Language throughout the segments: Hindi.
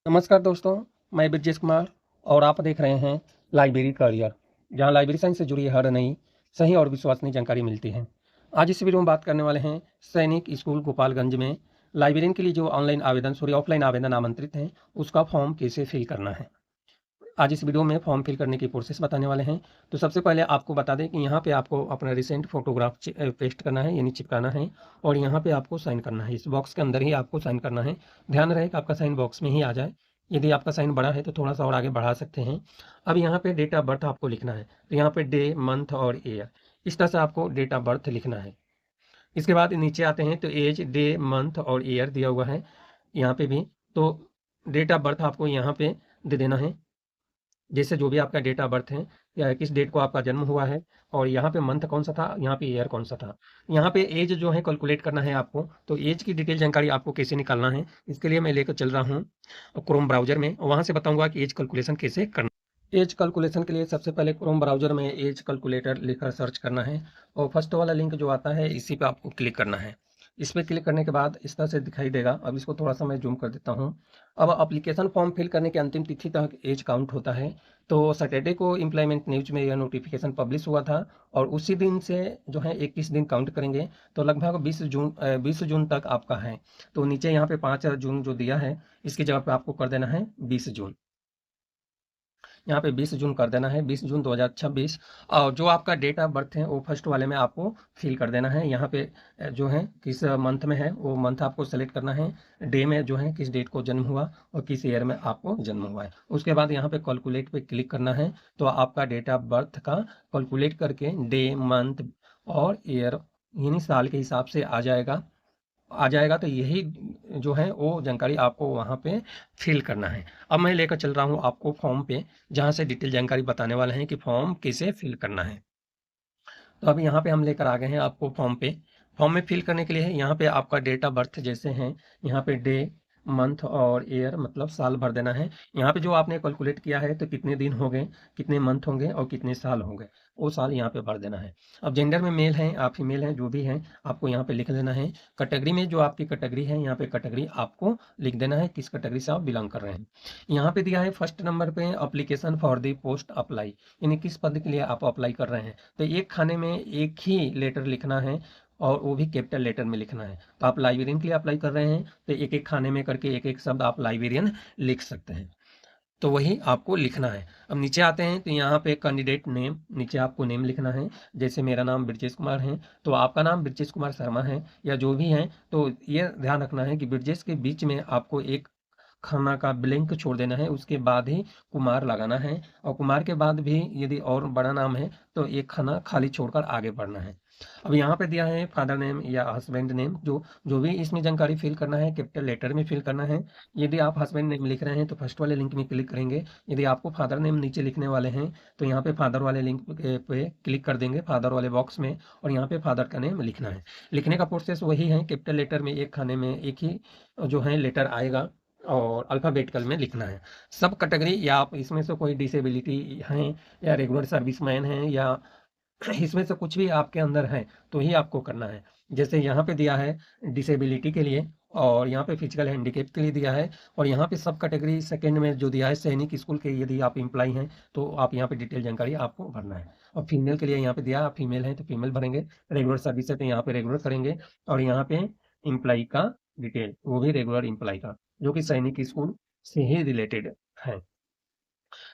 नमस्कार दोस्तों, मैं ब्रजेश कुमार और आप देख रहे हैं लाइब्रेरी करियर, जहां लाइब्रेरी साइंस से जुड़ी हर नई, सही और विश्वसनीय जानकारी मिलती है। आज इस वीडियो में बात करने वाले हैं सैनिक स्कूल गोपालगंज में लाइब्रेरियन के लिए जो ऑफलाइन आवेदन आमंत्रित हैं, उसका फॉर्म कैसे फिल करना है। आज इस वीडियो में फॉर्म फिल करने की प्रोसेस बताने वाले हैं। तो सबसे पहले आपको बता दें कि यहाँ पे आपको अपना रिसेंट फोटोग्राफ पेस्ट करना है, यानी चिपकाना है, और यहाँ पे आपको साइन करना है। इस बॉक्स के अंदर ही आपको साइन करना है। ध्यान रहे कि आपका साइन बॉक्स में ही आ जाए। यदि आपका साइन बड़ा है तो थोड़ा सा और आगे बढ़ा सकते हैं। अब यहाँ पे डेट ऑफ बर्थ आपको लिखना है, तो यहाँ पे डे, मंथ और ईयर, इस तरह से आपको डेट ऑफ बर्थ लिखना है। इसके बाद नीचे आते हैं तो एज, डे, मंथ और ईयर दिया हुआ है यहाँ पे भी। तो डेट ऑफ बर्थ आपको यहाँ पे दे देना है, जैसे जो भी आपका डेट ऑफ बर्थ है या किस डेट को आपका जन्म हुआ है, और यहाँ पे मंथ कौन सा था, यहाँ पे ईयर कौन सा था। यहाँ पे एज जो है कैलकुलेट करना है आपको। तो एज की डिटेल जानकारी आपको कैसे निकालना है, इसके लिए मैं लेकर चल रहा हूँ क्रोम ब्राउजर में, वहाँ से बताऊंगा कि एज कैलकुलेशन कैसे करना। एज कैलकुलेशन के लिए सबसे पहले क्रोम ब्राउजर में एज कैलकुलेटर लिखकर सर्च करना है, और फर्स्ट वाला लिंक जो आता है इसी पे आपको क्लिक करना है। इस पर क्लिक करने के बाद इस तरह से दिखाई देगा। अब इसको थोड़ा सा मैं जूम कर देता हूँ। अब एप्लीकेशन फॉर्म फिल करने की अंतिम तिथि तक एज काउंट होता है। तो सैटरडे को एम्प्लॉयमेंट न्यूज में यह नोटिफिकेशन पब्लिश हुआ था, और उसी दिन से जो है 21 दिन काउंट करेंगे। तो लगभग 20 जून तक आपका है। तो नीचे यहाँ पे 5 जून जो दिया है, इसकी जगह पे आपको कर देना है 20 जून। यहाँ पे 20 जून कर देना है, 20 जून 2026। और जो आपका डेट ऑफ बर्थ है वो फर्स्ट वाले में आपको फिल कर देना है। यहाँ पे जो है किस मंथ में है वो मंथ आपको सेलेक्ट करना है। डे में जो है किस डेट को जन्म हुआ और किस ईयर में आपको जन्म हुआ है। उसके बाद यहाँ पे कैलकुलेट पे क्लिक करना है। तो आपका डेट ऑफ बर्थ का कैलकुलेट करके डे, मंथ और ईयर, यानी साल के हिसाब से आ जाएगा। तो यही जो है वो जानकारी आपको वहाँ पे फिल करना है। अब मैं लेकर चल रहा हूँ आपको फॉर्म पे, जहाँ से डिटेल जानकारी बताने वाले हैं कि फॉर्म कैसे फिल करना है। तो अभी यहाँ पे हम लेकर आ गए हैं आपको फॉर्म पे। फॉर्म में फिल करने के लिए यहाँ पे आपका डेट ऑफ बर्थ जैसे हैं, यहाँ पे डे, मंथ और ईयर मतलब साल भर देना है। यहाँ पे जो आपने कैलकुलेट किया है तो कितने दिन हो गए, कितने मंथ होंगे और कितने साल होंगे, वो साल यहाँ पे भर देना है। अब जेंडर में मेल हैं, आप फीमेल हैं, जो भी हैं आपको यहाँ पे लिख देना है। कैटेगरी में जो आपकी कैटेगरी है, यहाँ पे कैटेगरी आपको लिख देना है, किस कैटेगरी से आप बिलोंग कर रहे हैं। यहाँ पे दिया है फर्स्ट नंबर पे application for the post apply, यानी किस पद के लिए आप अप्लाई कर रहे हैं। तो एक खाने में एक ही लेटर लिखना है, और वो भी कैपिटल लेटर में लिखना है। तो आप लाइब्रेरियन के लिए अप्लाई कर रहे हैं तो एक एक खाने में करके एक एक शब्द आप लाइब्रेरियन लिख सकते हैं। तो वही आपको लिखना है। अब नीचे आते हैं तो यहाँ पे कैंडिडेट नेम, नीचे आपको नेम लिखना है। जैसे मेरा नाम ब्रजेश कुमार है, तो आपका नाम ब्रजेश कुमार शर्मा है या जो भी है। तो ये ध्यान रखना है कि ब्रजेश के बीच में आपको एक खाना का ब्लैंक छोड़ देना है, उसके बाद ही कुमार लगाना है। और कुमार के बाद भी यदि और बड़ा नाम है तो एक खाना खाली छोड़कर आगे बढ़ना है। अब यहाँ पे दिया है फादर नेम या हस्बैंड नेम, जो जो भी इसमें जानकारी फिल करना है कैपिटल लेटर में फिल करना है। यदि आप हस्बैंड नेम लिख रहे हैं तो फर्स्ट वाले लिंक में क्लिक करेंगे। यदि आपको फादर नेम नीचे लिखने वाले हैं तो यहाँ पे फादर वाले लिंक पे क्लिक कर देंगे, फादर वाले बॉक्स में, और यहाँ पे फादर का नेम लिखना है। लिखने का प्रोसेस वही है, कैपिटल लेटर में एक खाने में एक ही जो है लेटर आएगा, और अल्फ़ाबेटिकल में लिखना है। सब कैटेगरी, या आप इसमें से कोई डिसेबिलिटी हैं या रेगुलर सर्विसमैन हैं या इसमें से कुछ भी आपके अंदर है तो ही आपको करना है। जैसे यहाँ पे दिया है डिसेबिलिटी के लिए, और यहाँ पे फिजिकल हैंडीकैप के लिए दिया है, और यहाँ पे सब कैटेगरी सेकंड में जो दिया है सैनिक स्कूल के यदि आप एम्प्लॉय हैं तो आप यहाँ पे डिटेल जानकारी आपको भरना है। और फीमेल के लिए यहाँ पे दिया, आप फीमेल हैं तो फीमेल भरेंगे, रेगुलर सर्विस है तो यहाँ पे रेगुलर करेंगे, और यहाँ पे एम्प्लॉय का डिटेल वो भी रेगुलर एम्प्लॉय का, जो कि सैनिक स्कूल से ही रिलेटेड है।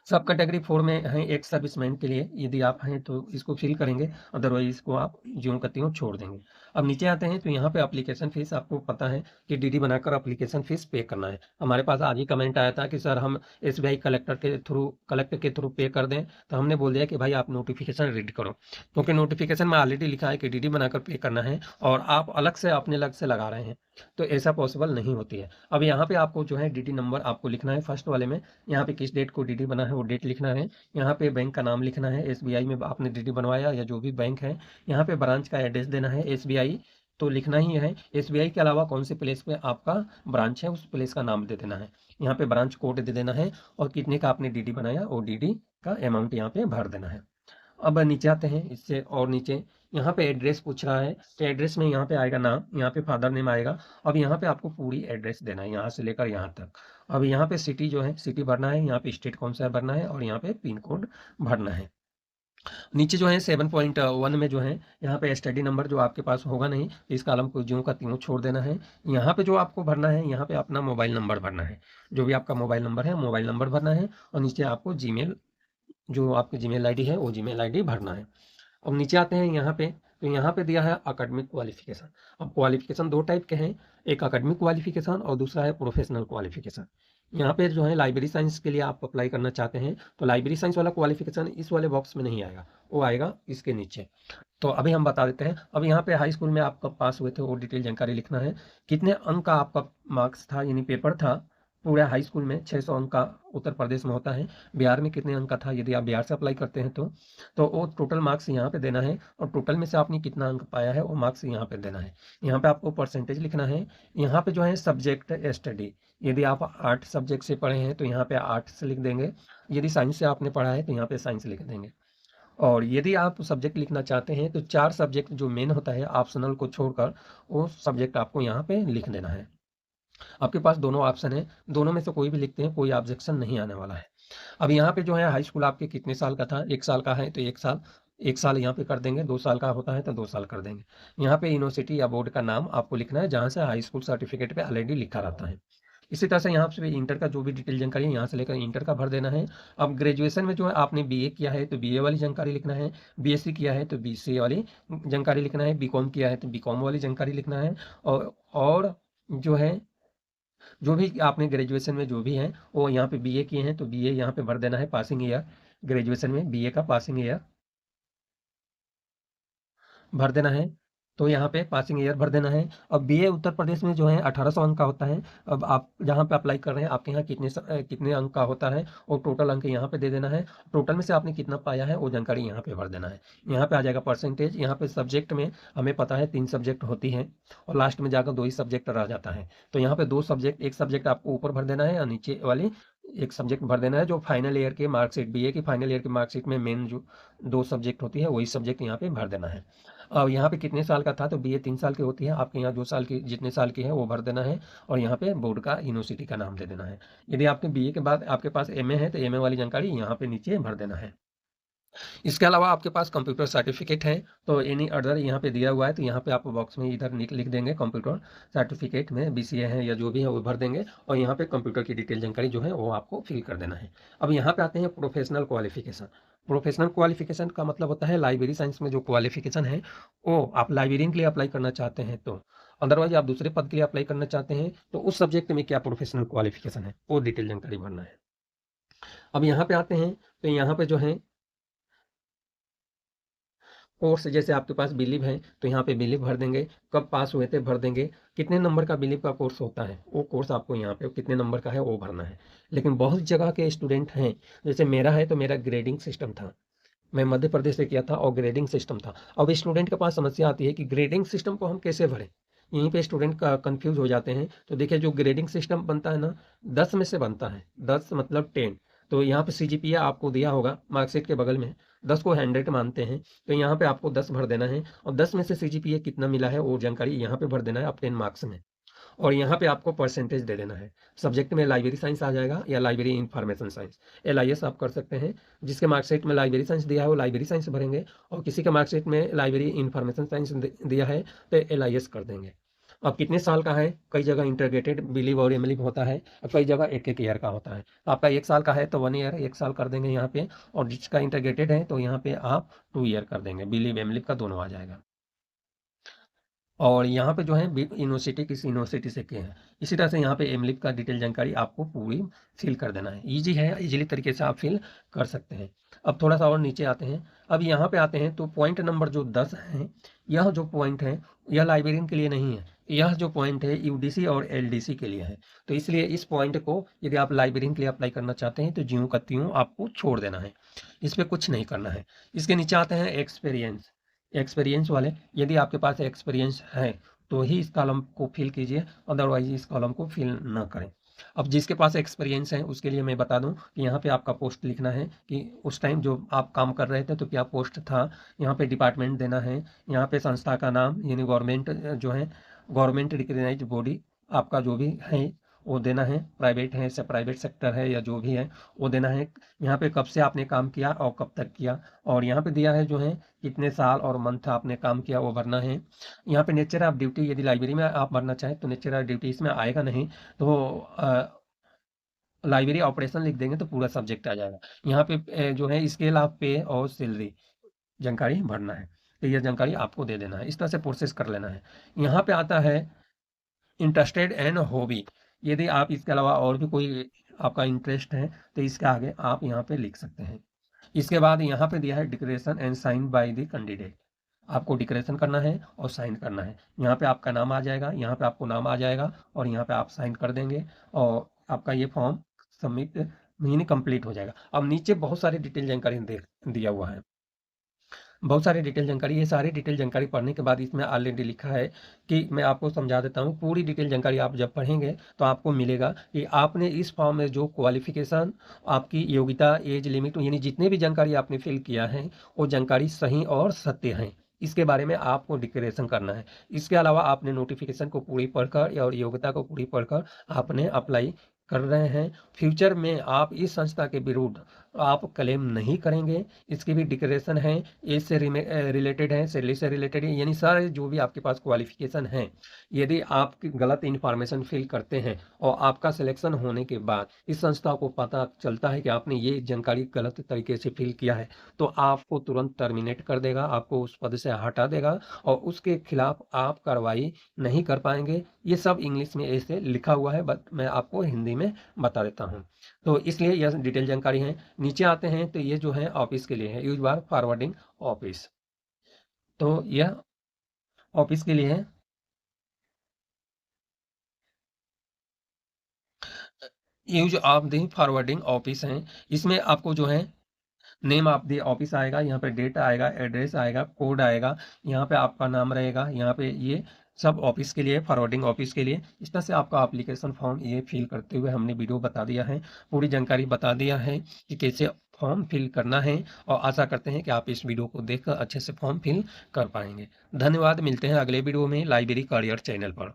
सब कैटेगरी 4 में हैं एक सर्विसमैन के लिए, यदि आप हैं तो इसको फिल करेंगे, अदरवाइज इसको आप ज्यों का त्यों छोड़ देंगे। अब नीचे आते हैं तो यहाँ पे एप्लीकेशन फीस, आपको पता है कि डीडी बनाकर एप्लीकेशन फीस पे करना है। हमारे पास आज ही कमेंट आया था कि सर हम एसबीआई कलेक्टर के थ्रू पे कर दें, तो हमने बोल दिया कि भाई आप नोटिफिकेशन रीड करो, क्योंकि नोटिफिकेशन में ऑलरेडी लिखा है कि डीडी बनाकर पे करना है, और आप अलग से अपने अलग से लगा रहे हैं, तो ऐसा पॉसिबल नहीं होती है। अब यहाँ पे आपको जो है डीडी नंबर आपको लिखना है फर्स्ट वाले में, यहाँ पे किस डेट को डीडी बना है वो डेट लिखना है। यहाँ पे बैंक का नाम लिखना है, एसबीआई में आपने डीडी बनवाया या जो भी बैंक है। यहाँ पे ब्रांच का एड्रेस देना है, एसबीआई तो लिखना ही है। एसबीआई के अलावा कौन से प्लेस पे आपका ब्रांच है उस प्लेस का नाम दे देना है। यहाँ पे ब्रांच कोड दे देना है, और कितने का आपने डीडी बनाया वो डीडी का अमाउंट यहाँ पे भर देना है। अब नीचे आते हैं, इससे और नीचे यहाँ पे एड्रेस पूछ रहा है, तो एड्रेस में यहाँ पे आएगा नाम, यहाँ पे फादर नेम आएगा। अब यहाँ पे आपको पूरी एड्रेस देना है यहाँ से लेकर यहाँ तक, अब यहाँ पे सिटी जो है सिटी भरना है, यहाँ पे स्टेट कौन सा है भरना है और यहाँ पे पिन कोड भरना है। नीचे जो है 7.1 में जो है यहाँ पे स्टडी नंबर जो आपके पास होगा नहीं, इस कॉलम को ज्यों का त्यों छोड़ देना है। यहाँ पे जो आपको भरना है, यहाँ पे अपना मोबाइल नंबर भरना है, जो भी आपका मोबाइल नंबर है मोबाइल नंबर भरना है। और नीचे आपको जीमेल, जो आपकी जीमेल आईडी है वो जीमेल आईडी भरना है। अब नीचे आते हैं यहाँ पे, तो यहाँ पे दिया है अकेडमिक क्वालिफिकेशन। अब क्वालिफिकेशन दो टाइप के हैं, एक अकेडमिक क्वालिफिकेशन और दूसरा है प्रोफेशनल क्वालिफिकेशन। यहाँ पे जो है लाइब्रेरी साइंस के लिए आप अप्लाई करना चाहते हैं तो लाइब्रेरी साइंस वाला क्वालिफिकेशन इस वाले बॉक्स में नहीं आएगा, वो आएगा इसके नीचे। तो अभी हम बता देते हैं। अब यहाँ पे हाई स्कूल में आप कब पास हुए थे वो डिटेल जानकारी लिखना है। कितने अंक का आपका मार्क्स था, यानी पेपर था। पूरे हाई स्कूल में 600 अंक का उत्तर प्रदेश में होता है। बिहार में कितने अंक का था, यदि आप बिहार से अप्लाई करते हैं तो वो टोटल मार्क्स यहाँ पे देना है और टोटल में से आपने कितना अंक पाया है वो मार्क्स यहाँ पे देना है। यहाँ पे आपको परसेंटेज लिखना है। यहाँ पे जो है सब्जेक्ट स्टडी, यदि आप आर्ट सब्जेक्ट से पढ़े हैं तो यहाँ पे आर्ट से लिख देंगे, यदि साइंस से आपने पढ़ा है तो यहाँ पे साइंस लिख देंगे। और यदि आप सब्जेक्ट लिखना चाहते हैं तो 4 सब्जेक्ट जो मेन होता है ऑप्शनल को छोड़कर वो सब्जेक्ट आपको यहाँ पे लिख देना है। आपके पास दोनों ऑप्शन है, दोनों में से कोई भी लिखते हैं, कोई ऑब्जेक्शन नहीं आने वाला है। अब यहाँ पे जो है हाई स्कूल आपके कितने साल का था, 1 साल का है तो 1 साल यहाँ पे कर देंगे, 2 साल का होता है तो 2 साल कर देंगे। यहाँ पे यूनिवर्सिटी या बोर्ड का नाम आपको लिखना है जहाँ से हाई स्कूल सर्टिफिकेट पे ऑलरेडी लिखा रहता है। इसी तरह से यहाँ से इंटर का जो भी डिटेल जानकारी है यहाँ से लेकर इंटर का भर देना है। अब ग्रेजुएशन में जो है आपने बीए किया है तो बीए वाली जानकारी लिखना है, बीएससी किया है तो बीसीए वाली जानकारी लिखना है, बीकॉम किया है तो बीकॉम वाली जानकारी लिखना है। और जो है जो भी आपने ग्रेजुएशन में जो भी है वो यहाँ पे बीए किए हैं तो बीए यहाँ पे भर देना है, पासिंग ईयर ग्रेजुएशन में बीए का पासिंग ईयर भर देना है। तो यहाँ पे पासिंग ईयर भर देना है। अब बीए उत्तर प्रदेश में जो है 1800 अंक का होता है। अब आप जहाँ पे अप्लाई कर रहे हैं आपके यहाँ कितने अंक का होता है और टोटल अंक यहाँ पे दे देना है। टोटल में से आपने कितना पाया है वो जानकारी यहाँ पे भर देना है। यहाँ पे आ जाएगा परसेंटेज। यहाँ पे सब्जेक्ट में हमें पता है 3 सब्जेक्ट होती हैं और लास्ट में जाकर 2 ही सब्जेक्ट रह जाता है। तो यहाँ पे 2 सब्जेक्ट, एक सब्जेक्ट आपको ऊपर भर देना है और नीचे वाली एक सब्जेक्ट भर देना है जो फाइनल ईयर के मार्कशीट, बीए की फाइनल ईयर की मार्कशीट में मेन जो 2 सब्जेक्ट होती है वही सब्जेक्ट यहाँ पे भर देना है। अब यहाँ पे कितने साल का था तो बीए 3 साल की होती है, आपके यहाँ 2 साल की जितने साल की है वो भर देना है और यहाँ पे बोर्ड का यूनिवर्सिटी का नाम दे देना है। यदि आपके बीए के बाद आपके पास एमए है तो एमए वाली जानकारी यहाँ पे नीचे भर देना है। इसके अलावा आपके पास कंप्यूटर सर्टिफिकेट है तो एनी अदर यहाँ पे दिया हुआ है तो यहाँ पे आप बॉक्स में इधर लिख देंगे कंप्यूटर सर्टिफिकेट में बीसीए है या जो भी है वो भर देंगे और यहाँ पे कंप्यूटर की डिटेल जानकारी जो है वो आपको फिल कर देना है। अब यहाँ पे आते हैं प्रोफेशनल क्वालिफिकेशन। प्रोफेशनल क्वालिफिकेशन का मतलब होता है लाइब्रेरी साइंस में जो क्वालिफिकेशन है वो आप लाइब्रेरियन के लिए अप्लाई करना चाहते हैं तो, अदरवाइज आप दूसरे पद के लिए अप्लाई करना चाहते हैं तो उस सब्जेक्ट में क्या प्रोफेशनल क्वालिफिकेशन है वो डिटेल जानकारी भरना है। अब यहाँ पे आते हैं तो यहाँ पे जो है कोर्स, जैसे आपके पास बिलीव है तो यहाँ पे बिलीव भर देंगे, कब पास हुए थे भर देंगे, कितने नंबर का बिलीव का कोर्स होता है वो कोर्स आपको यहाँ पे कितने नंबर का है वो भरना है। लेकिन बहुत जगह के स्टूडेंट हैं, जैसे मेरा है तो मेरा ग्रेडिंग सिस्टम था, मैं मध्य प्रदेश से किया था और ग्रेडिंग सिस्टम था। अब स्टूडेंट के पास समस्या आती है कि ग्रेडिंग सिस्टम को हम कैसे भरें, यहीं पे स्टूडेंट का कंफ्यूज हो जाते हैं। तो देखिए जो ग्रेडिंग सिस्टम बनता है ना 10 में से बनता है, 10 मतलब 10। तो यहाँ पे सीजीपीए आपको दिया होगा मार्कशीट के बगल में, 10 को 100 मानते हैं तो यहाँ पे आपको 10 भर देना है और 10 में से सीजीपीए कितना मिला है वो जानकारी यहाँ पे भर देना है आप 10 मार्क्स में। और यहाँ पे आपको परसेंटेज दे देना है। सब्जेक्ट में लाइब्रेरी साइंस आ जाएगा या लाइब्रेरी इंफॉर्मेशन साइंस, LIS आप कर सकते हैं। जिसके मार्कशीट में लाइब्रेरी साइंस दिया है वो लाइब्रेरी साइंस भरेंगे और किसी का मार्कशीट में लाइब्रेरी इंफॉर्मेशन साइंस दिया है तो LIS कर देंगे। अब कितने साल का है, कई जगह इंटीग्रेटेड बिलीव और एमलीव होता है और कई जगह एक एक ईयर का होता है। तो आपका 1 साल का है तो 1 ईयर 1 साल कर देंगे यहाँ पे, और जिसका इंटीग्रेटेड है तो यहाँ पे आप 2 ईयर कर देंगे, बिलीव एमलीव का दोनों आ जाएगा। और यहाँ पे जो है यूनिवर्सिटी किस यूनिवर्सिटी से किए हैं, इसी तरह से यहाँ पे एमलिप का डिटेल जानकारी आपको पूरी फिल कर देना है। ईजी है, इजीली तरीके से आप फिल कर सकते हैं। अब थोड़ा सा और नीचे आते हैं। अब यहाँ पे आते हैं तो पॉइंट नंबर जो 10 है, यह जो पॉइंट है यह लाइब्रेरियन के लिए नहीं है, यह जो पॉइंट है यूडीसी और एलडीसी के लिए है। तो इसलिए इस पॉइंट को यदि आप लाइब्रेरियन के लिए अप्लाई करना चाहते हैं तो ज्यों का त्यों आपको छोड़ देना है, इस पर कुछ नहीं करना है। इसके नीचे आते हैं एक्सपीरियंस। एक्सपीरियंस वाले, यदि आपके पास एक्सपीरियंस है तो ही इस कॉलम को फिल कीजिए, अदरवाइज इस कॉलम को फिल ना करें। अब जिसके पास एक्सपीरियंस है उसके लिए मैं बता दूं कि यहाँ पे आपका पोस्ट लिखना है कि उस टाइम जो आप काम कर रहे थे तो क्या पोस्ट था, यहाँ पे डिपार्टमेंट देना है, यहाँ पे संस्था का नाम यानी गवर्नमेंट जो है गवर्नमेंट रिकग्नाइज्ड बॉडी आपका जो भी है वो देना है, प्राइवेट है, से प्राइवेट सेक्टर है या जो भी है वो देना है। यहाँ पे कब से आपने काम किया और कब तक किया, और यहाँ पे दिया है जो है कितने साल और मंथ आपने काम किया वो भरना है। यहाँ पे नेचर ऑफ ड्यूटी, यदि लाइब्रेरी में आप भरना चाहें तो नेचर ऑफ ड्यूटी इसमें आएगा नहीं, तो लाइब्रेरी ऑपरेशन लिख देंगे तो पूरा सब्जेक्ट आ जाएगा। यहाँ पे जो है स्केल ऑफ पे और सैलरी जानकारी भरना है, तो यह जानकारी आपको दे देना है। इस तरह से प्रोसेस कर लेना है। यहाँ पे आता है इंटरेस्टेड एंड हॉबी। यदि आप इसके अलावा और भी कोई आपका इंटरेस्ट है तो इसके आगे आप यहाँ पे लिख सकते हैं। इसके बाद यहाँ पे दिया है declaration and sign by the candidate. आपको डिक्लेरेशन करना है और साइन करना है। यहाँ पे आपका नाम आ जाएगा, यहाँ पे आपको नाम आ जाएगा और यहाँ पे आप साइन कर देंगे और आपका ये फॉर्म सबमिट यानी कंप्लीट हो जाएगा। अब नीचे बहुत सारी डिटेल जानकारी दिया हुआ है, बहुत सारी डिटेल जानकारी। ये सारी डिटेल जानकारी पढ़ने के बाद इसमें ऑलरेडी लिखा है कि मैं आपको समझा देता हूँ। पूरी डिटेल जानकारी आप जब पढ़ेंगे तो आपको मिलेगा कि आपने इस फॉर्म में जो क्वालिफिकेशन, आपकी योग्यता, एज लिमिट, यानी जितने भी जानकारी आपने फिल किया है वो जानकारी सही और सत्य है, इसके बारे में आपको डिक्लेरेशन करना है। इसके अलावा आपने नोटिफिकेशन को पूरी पढ़कर और योग्यता को पूरी पढ़कर आपने अप्लाई कर रहे हैं। फ्यूचर में आप इस संस्था के विरुद्ध आप क्लेम नहीं करेंगे, इसकी भी डिक्लेरेशन है। एज से रिलेटेड है, सैलरी से रिलेटेड है, यानी सारे जो भी आपके पास क्वालिफिकेशन है, यदि आप गलत इन्फॉर्मेशन फिल करते हैं और आपका सिलेक्शन होने के बाद इस संस्था को पता चलता है कि आपने ये जानकारी गलत तरीके से फिल किया है, तो आपको तुरंत टर्मिनेट कर देगा, आपको उस पद से हटा देगा और उसके खिलाफ आप कार्रवाई नहीं कर पाएंगे। ये सब इंग्लिश में ऐसे लिखा हुआ है, बट मैं आपको हिंदी में बता देता हूँ, तो इसलिए यह डिटेल जानकारी है। नीचे आते हैं तो ये जो है ऑफिस के लिए है, यूज बार फॉरवर्डिंग ऑफिस, तो यह ऑफिस के लिए है। Use of the forwarding office है, इसमें आपको जो है नेम ऑफ द ऑफिस आएगा, यहाँ पे डेट आएगा, एड्रेस आएगा, कोड आएगा, यहाँ पे आपका नाम रहेगा, यहाँ पे ये सब ऑफिस के लिए, फॉरवर्डिंग ऑफिस के लिए। इस तरह से आपका एप्लीकेशन फॉर्म ये फिल करते हुए हमने वीडियो बता दिया है, पूरी जानकारी बता दिया है कि कैसे फॉर्म फिल करना है, और आशा करते हैं कि आप इस वीडियो को देखकर अच्छे से फॉर्म फिल कर पाएंगे। धन्यवाद, मिलते हैं अगले वीडियो में लाइब्रेरी करियर चैनल पर।